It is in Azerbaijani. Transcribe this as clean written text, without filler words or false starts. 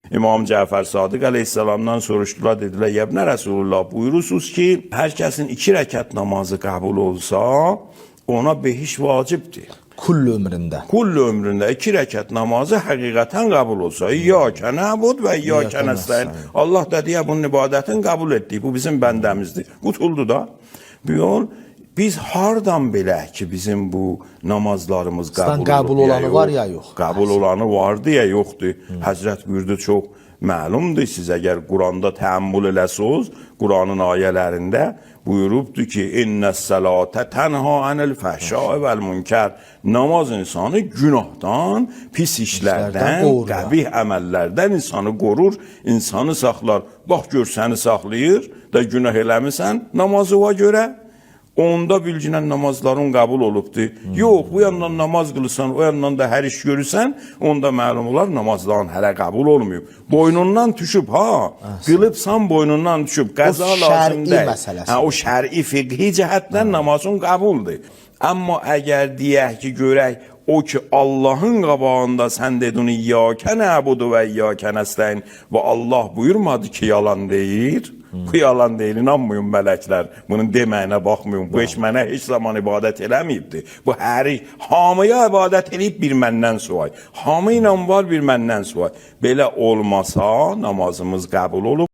İmam Cəfər Sadiq əleyhissalamdan soruşdular, dedilər, Yəbnə Rəsulullah, buyurursunuz ki, hər kəsin 2 rəkat namazı qəbul olsa, ona behiş vacibdir. Kull ömründə. Kull ömründə 2 rəkat namazı həqiqətən qəbul olsa, İyyəkə nəbud və İyyəkə nəstəyin. Allah da deyə bunun ibadətini qəbul etdik, bu bizim bəndəmizdir. Qutuldu da. Bu yol, biz hardan bilək ki, bizim bu namazlarımız qəbul olanı var ya yox? Qəbul olanı vardı ya yoxdur. Həzrət buyurdu, çox məlumdur. Siz əgər Quranda təəmmül eləsiniz, Quranın ayələrində buyurubdur ki, İnnəs-sələtə tənha anil fəhşai vəl-münkər. Namaz insanı günahdan, pis işlərdən, qəbih əməllərdən insanı qorur, insanı saxlar. Bax, gör səni saxlayır da günah eləmirsən namazıva görə. Onda bilginən namazların qəbul olubdur. Yox, bu yandan namaz qılırsan, o yandan da hər iş görürsən, onda məlum olar namazların hələ qəbul olmayıb. Boynundan düşüb, qılıbsan boynundan düşüb, qəza lazım deyil. O şəri fiqhi cəhətdən namazın qəbuldur. Amma əgər deyək ki, görək, o ki Allah'ın qabağında sən dedin İyyəkə nəbudu və İyyəkə nəstəyin və Allah buyurmadı ki, yalan deyir. Bu yalan deyil, inanmayın mələklər. Bunun deməyinə baxmayın. Bu heç mənə heç zaman ibadət eləməyibdir. Bu hamıya ibadət eləyib bir məndən suay. Hamı ilə var bir məndən suay. Belə olmasa namazımız qəbul olub.